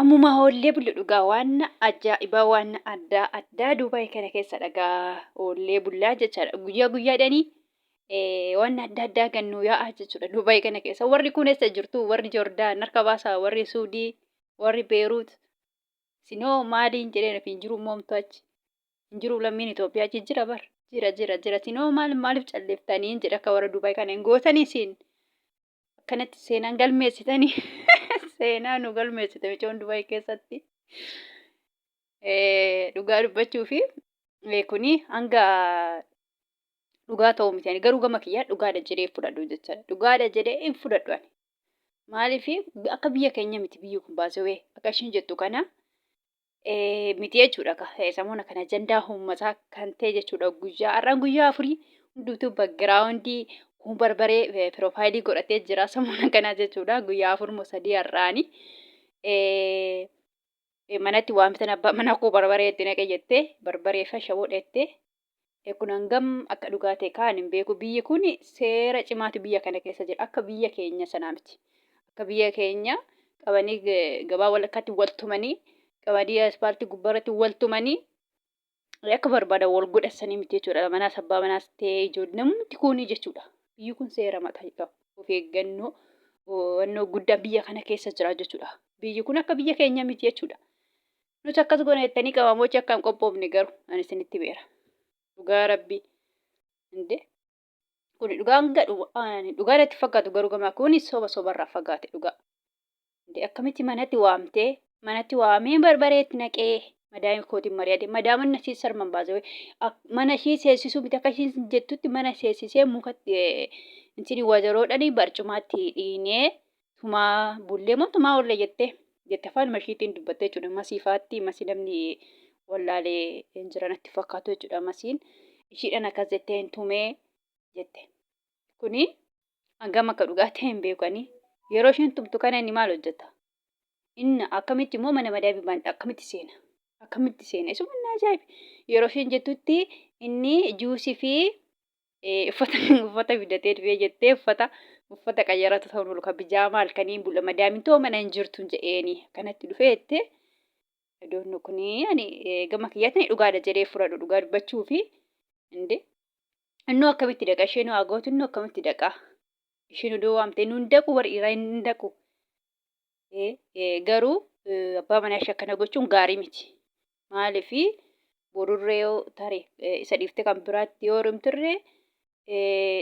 Ammuma hoollee bulle dhugaa waan ajaa'ibaa waan addaa Dubaay kana keessa dhagaa hoollee bullaa jechaadha. Guyyaa guyyaadhaanii waan adda gannuu yaa'aa jechuudha Dubaay kana keessa. Warri kun eessa jirtu? Warri Joordaan harka baasaa, warri Suudii, warri Beeruut. Sinoo maaliin jedheen ofiin jiru moomtu achi? Hin jiru lammiin Itoophiyaa achi jira bar. Jira. Sinoo maaliif calleeftanii jedha akka warra Dubaay kana hin gootanii siin? Akkanatti seenaan galmeessitanii seenaa nu galmeessite micoon Dubaay keessatti dhugaa dubbachuu fi kuni hanga dhugaa ta'uu miti garuu gama kiyyaa dhugaadha jedhee fudhadhu jechaadha. Dhugaadha jedhee hin fudhadhu ani. Maaliif akka biyya keenya miti biyyi kun baasawee akka ishiin jettu kana miti jechuudha. Sammuna kana ajandaa uummataa kan ta'e jechuudha. Har'aan guyyaa afurii hundumtuu baggiraawundii kun barbaree piroofaayilii godhatee jira sammuna kanaa jechuudha. Guyyaa afur sadii har'aani. Manatti waamtan abbaa mana koo barbaree itti naqe jettee barbaree fi shaboo dheettee kun hangam akka dhugaa ta'e kaan hin beeku. Biyyi kun seera cimaatu biyya kana keessa jira. Akka biyya keenya sanaa miti. Akka biyya keenya qabanii gabaa walakkaatti wal tumanii qamadii aspaaltii gubbaarratti wal tumanii akka barbaadan wal godhassanii miti jechuudha. Manaas abbaa manaas ta'ee ijoollee namni kuni jechuudha. Biyyi kun seera mataa qaba. Of eeggannoo wannoo guddaa biyya kana keessa jira jechuudha. Biyyi kun akka biyya keenya miti jechuudha. Nuti akkas goona jettanii qabamochi akka hin qophoofne garuu ani isinitti beera. Dhugaa rabbii. Kun dhugaa natti fakkaatu garuu gamaa kun sobarraa fagaate dhugaa. Akkamitti manatti waamee barbaree itti naqee madaa'ima kootiin mari'ate madaa'ima nasiis sarman baasee mana ishii seessisuu miti akka ishiin jettutti mana seessisee mukatti intiin wajaroodhanii barcumaatti dhiinee tumaa bullee moo tumaa oolle jette afaan mashiitiin dubbattee jechuudha. Masiifaatti masii namni wallaalee hin jiranatti fakkaatu jechuudha. Masiin ishiidhaan akkas jettee hin tumee jette. Kuni hangam akka dhugaa ta'e hin beekanii. Yeroo ishiin tumtu kana inni maal hojjeta? Inni akkamitti immoo mana madaa'imman akkamitti seena? Isuma inni ajaa'iba. Yeroo ishiin jettutti inni juusii fi uffata fidatee dhufee jettee uffata qayyaratu ta'uu malu kan bijaamaa halkanii bulla madaa'imtoo mana hin jirtu jedheeni kanatti dhufee jettee idoon kuni gama kiyyaatti dhugaadha jedhee fudhadhu dhugaa dubbachuu fi innoo akkamitti dhaqa isheen waagootu innoo akkamitti dhaqa isheen odoo waamtee nuun dhaqu warri dhiiraa hin dhaqu garuu abbaa manaa ishee akkana gochuun gaarii miti maaliif borurree yoo tare isa dhiiftee kan biraatti yoo rumtirree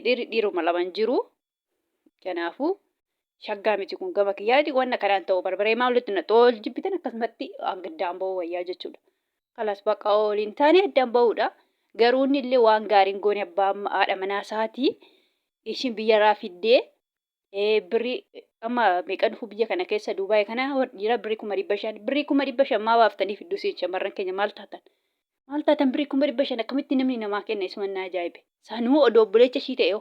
dhiiruma lamaan jiru. Kanaafuu shaggaa miti kun gama kiyyaati wanna kanaan ta'u barbaree maalitti na xool jibbitan akkasumatti addaan ba'uu wayyaa jechuudha. Kalas baqa ooliin taane addaan ba'uudha. Garuu inni illee waan gaariin goone abbaa haadha manaa isaatii ishiin biyyarraa fiddee birrii amma meeqa dhufu biyya kana keessa Dubaay kana dhiira birrii 500 birrii 500 maa baaftanii fidduu siin shamarran keenya maal taatan? Maal taatan birrii 500 akkamitti namni namaa kenna isuma na ajaa'ibe. Sanuu odoo obboleecha ishii ta'e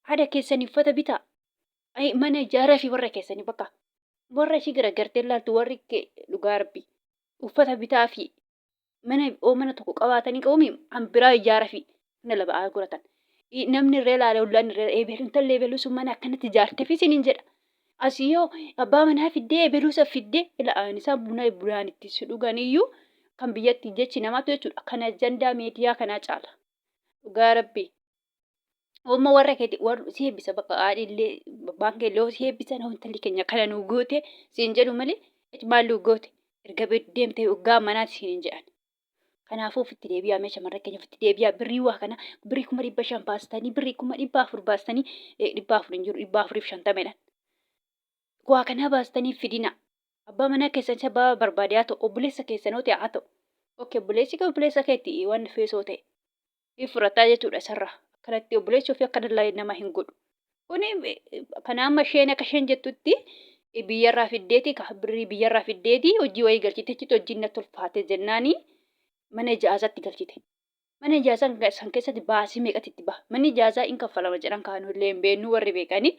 haadha keessanii uffata bitaa. Mana ijaaraa fi warra keessanii bakka warra ishii garagartee ilaaltu warri dhugaa rabbii uffata bitaa fi mana tokko qabaatanii qabuumi biraa ijaaraa fi mana laba'aa godhatan. Namni irree ilaalee ullaan irree eebeluun tallee eebeluu sun mana akkanatti ijaartee fi siniin jedha. Asii yoo abbaa manaa fiddee eebeluusa fiddee ila'aan isaa bunaan itti si dhuganiyyuu kan biyyatti jechi namaatu jechuudha. Kana ajandaa miidiyaa kanaa caala. Dhugaa rabbii. Oomma warra keetti warra si eebbisa bakka haadhiillee baankee illee si eebbisan wantalli keenya kana nu goote siin jedhu malee maal nu goote erga deemtee waggaa manaatti siin jedhan. Kanaafuu ofitti deebi'aa meeshaa shamarran keenya ofitti deebi'aa birrii waa kana birrii 500 baastanii birrii 400 baastanii 400 hin jiru 450 waa kana baastanii fidina. Abbaa manaa keessan isa barbaade haa ta'u obboleessa keessanoo ta'e haa ta'u. Obboleessa keetti waan feesoo ta'e fudhataa jechuudha sarara. Kanatti obboleessi ofii akka dallaa nama hin godhu. Kuni kana amma isheen akka isheen jettutti biyyarraa fiddeeti birrii biyyarraa fiddeeti hojii wayii galchite hojiin natti ulfaate jennaani mana ijaazaatti galchite. Mana ijaazaa san keessatti baasii meeqatti itti baha? Manni ijaazaa hin kaffalama jedhan kaanullee hin beeknu warri beekanii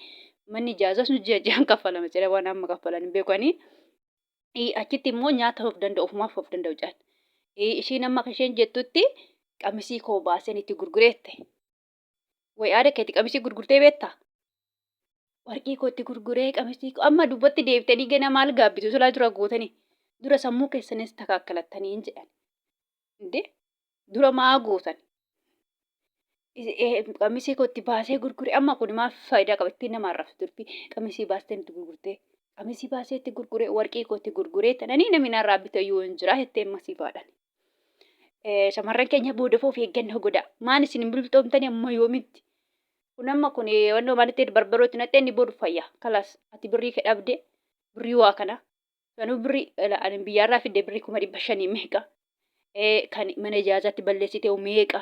manni ijaazaa sun ji'a kaffalama jedhan waan amma kaffalan hin beekanii. Achitti immoo nyaata of danda'u ofumaaf of danda'u jedhan. Ishiin amma akka isheen jettutti qamisii koo baaseen itti gurgureette. Way aada keetti qamisii gurgurtee beektaa? warqii kootti gurguree qamisii amma dubbatti deebitanii gana maal gaabbitu sulaa dura gootanii dura sammuu keessanis takaakalattanii hin jedhan. Inde dura maa gootan? Qamisii kootti baasee gurgure amma kun maal faayidaa qaba ittiin nama arrabsu turtii qamisii baastee itti gurgurtee qamisii baasee itti gurguree warqii kootti gurguree tananii namni narraa bitayyuu hin jira jettee masiifaadhaan. Shamarran keenya booda of eeggannoo godhaa. Maan isin hin bilbiltoomtanii amma yoomitti? Kun amma kun wannoo maalitti barbarooti nattee inni boodu fayyaa. Kalaas ati birrii kee dhabdee birrii waa kana. Sanuu birrii ani biyyaarraa fidee birrii 500 meeqa? Kan mana ijaazaatti balleessitee meeqa?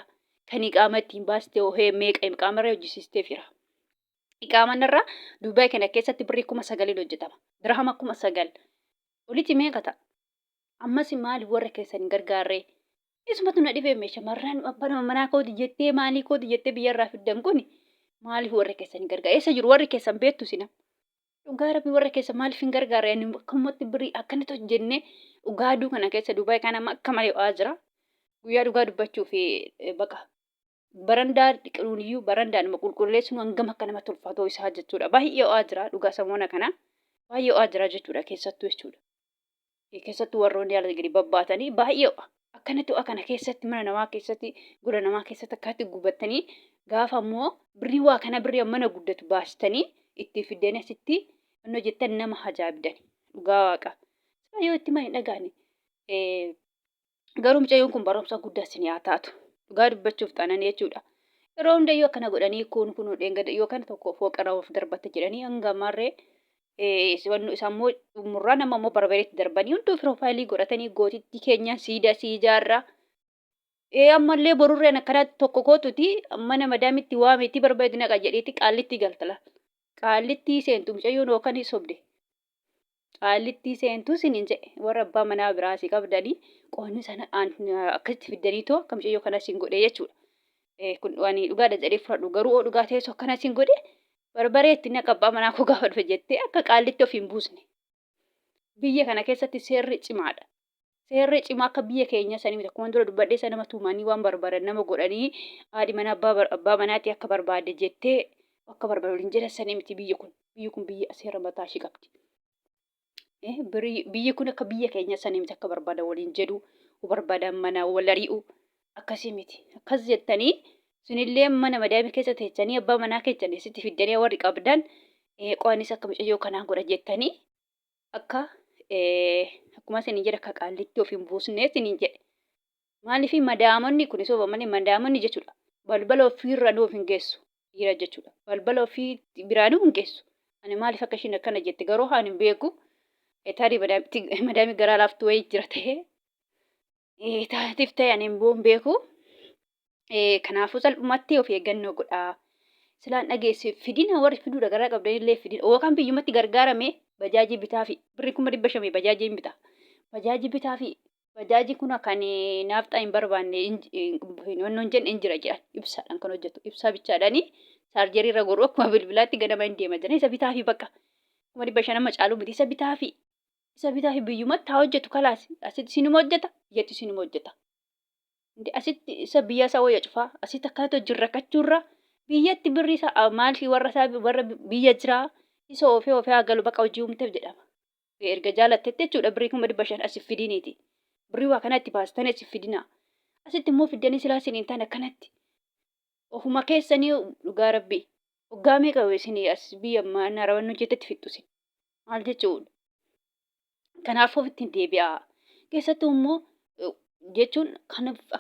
Kan iqaama ittiin baastee meeqa iqaamarra hojjisiistee fira. Iqaamanirraa Duubaay kana keessatti birrii 9,000 hojjetama. Dirhama 9,000. Olitti meeqa ta'a? Ammas maali warra keessan gargaarree? Isumatu na dhibee shamarran abbaa manaa kooti jettee maalii kooti jettee biyyarraa fiddam kuni maaliif warra keessan gargaara? Eessa jiru warri keessan beektu sina? Dhugaa rabbi warra keessan maaliif hin gargaara? Akkamatti birrii akkanatti hojjennee dhugaa aduu kana keessa Duubaay kana akka malee ho'aa jira. Guyyaa dhugaa dubbachuuf baqa. Barandaa dhiqanuuniyyuu barandaan qulqulleessuun hangam akka namatti ulfaatoo isaa jechuudha. Baay'ee ho'aa jira dhugaa samoona kana. Baay'ee ho'aa jira jechuudha keessattuu jechuudha. Keessattuu warroonni yaala gadi babbaatanii baay'ee ho'a. Akkanatti ho'a kana keessatti mana namaa keessatti gola namaa keessatti akkatti gubattanii gaafa immoo birrii waa kana birrii mana guddatu baastanii itti fiddeen asitti annoo jettan nama ajaa'ibdan dhugaa waaqa. Yoo itti mana hin dhagaane garuu mucayyoon kun barumsa guddaa isin haa taatu. Dhugaa dubbachuuf taanaan jechuudha. Yeroo hundayyuu akkana godhanii kun dheengada yoo kana tokko fooqarraa of darbatte jedhanii hanga ammaarree isaan immoo murraa nama immoo barbareetti darbanii hunduu piroofaayilii godhatanii gootitti keenya siijaarraa. Ammallee borurreen akkanatti tokko kootuti mana madaamitti waameetti barbaade naqa jedheeti qaallitti galtala. Qaallitti seentu mucayyoon yookaan sobde. Qaallitti seentu sinin jedhe warra abbaa manaa biraasii qabdanii qoonni sana akkasitti fiddanii too akka mucayyoo kanas hin godhee jechuudha. Kun waan dhugaadha jedhee fudhadhu garuu dhugaa teessoo akkanas hin godhe barbareetti naqa abbaa manaa koo gaafa dhufe jettee akka qaallitti of hin buusne. Biyya kana keessatti seerri cimaadha. Seerri cimaa akka biyya keenya sanii miti akkuma dura dubbadhee sana nama tuumanii waan barbaadan nama godhanii haadhi mana abbaa manaatti akka barbaade jettee akka barbaadu hin jedhan sanii miti biyyi kun. Biyyi kun biyya seera mataa ishee qabdi. Biyyi kun akka biyya keenya sanii miti akka barbaadan waliin jedhu barbaadan mana wal ari'u akkasii miti. Akkas jettanii sunillee mana madaamii keessa teessanii abbaa manaa keessanii sitti fiddanii warri qabdan qo'anis akka mucayyoo kanaa godha jettanii akka akkuma isin jedha akka qaallitti of hin buusnee isin jedhe. Maaliif madaamonni kun soofamanii madaamonni jechuudha. Balbala ofiirra nuuf hin geessu jira jechuudha. Balbala ofii biraanuu hin geessu. Ani maaliif akka ishiin akkana jette garuu haan hin beeku. Tarii madaamii garaa laaftuu wayii jira ta'ee taatiif ta'e ani hin beeku. Kanaafuu salphumatti of eeggannoo godhaa. Silaan dhageesse fidina warri fiduudha garaa qabdanillee fidina yookaan biyyumatti gargaarame bajaajii bitaa fi birrii 500 bajaajii hin bitaa. Bajaajii bitaa fi bajaajii kun kan naafxaa hin barbaanne wannoon jenne hin jira jedhan ibsaadhaan kan hojjetu ibsaa bichaadhaanii saarjerii irra godhu akkuma bilbilaatti ganama hin deema jedhan isa bitaa fi bakka 500 nama caaluu miti isa bitaa fi biyyumatti haa hojjetu kalaas asitti sinuma hojjeta biyyatti sinuma hojjeta. Asitti isa biyya isaa wayya cufaa asitti akkaataa hojii rakkachuurra biyyatti birri isaa maaliif warra biyya jiraa isa ofee haa galu baqa hojii uumteef jedhama. Erga jaalattetti jechuudha birrii 500 asif fidiniiti. Birrii waa kanatti baastanii asif fidina. Asitti immoo fiddanii silaa isiniin taane akkanatti. Ofuma keessanii dhugaa rabbii. Waggaa meeqa isinii as biyya mana rawannoo jettetti fixxusin. Maal jechuudha. Kanaaf ofitti hin deebi'aa. Keessattuu immoo jechuun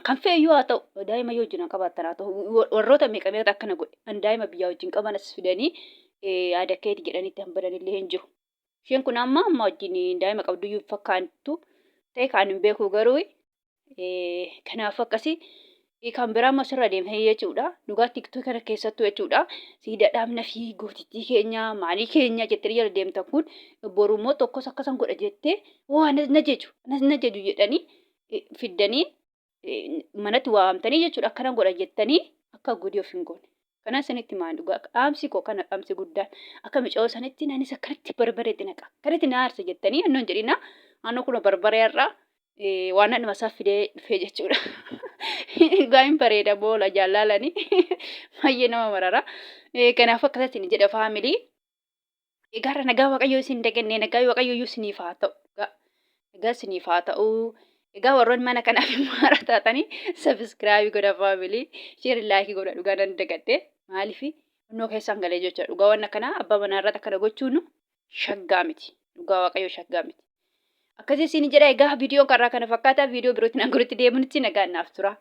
kan feeyyuu haa ta'u daa'ima yoo wajjin qabaatan haa ta'u warroota meeqa akkana godhe kan daa'ima biyyaa wajjin qaban as fidanii yaada keeti jedhanitti hambadanillee hin jiru. Isheen kun amma wajjin daa'ima qabduyyuu fakkaattu ta'e kan hin beeku garuu kanaaf akkasii kan biraa masirra deemtanii jechuudha. Dhugaa tiktok kana keessattuu jechuudha. Siidaa dhaabna fi gootittii keenya maalii keenya jettanii jala deemtan kun boru immoo tokkos akkasan godha jettee anas na jeju jedhanii fiddanii manatti waamtanii jechuudha. Akkana godha jettanii akka godii of hin goone. Kana sanitti maal dhugaa dhaamsi koo kana dhaamsi guddaan akka miicoo sanitti naanis akkanatti barbareetti naqa. Kanatti na aarsa jettanii annoon jedhina annoo kun barbaree irraa waan nama isaa fidee dhufee jechuudha. Gaa'in bareeda boola jaallalanii baay'ee nama marara. Kanaaf akkasatti ni jedha faamilii. Egaa nagaa waaqayyoo isin dagannee nagaa waaqayyoo isiniif haa ta'u. Nagaa isiniif haa ta'u. Egaa warroon mana kanaaf immoo haara taatanii sabiskiraabii godha faamilii. Sheerii laayikii godha dhugaa nan dagadhee. Maaliif innoo keessan galee jecha dhugaa waan akkanaa abbaa manaa irratti akkana gochuun shaggaa miti. Dhugaa waaqayyoo shaggaa miti. Akkasii isin jedha egaa viidiyoo karaa kana fakkaata viidiyoo birootiin hanga walitti deebinutti nagaan naaf tura.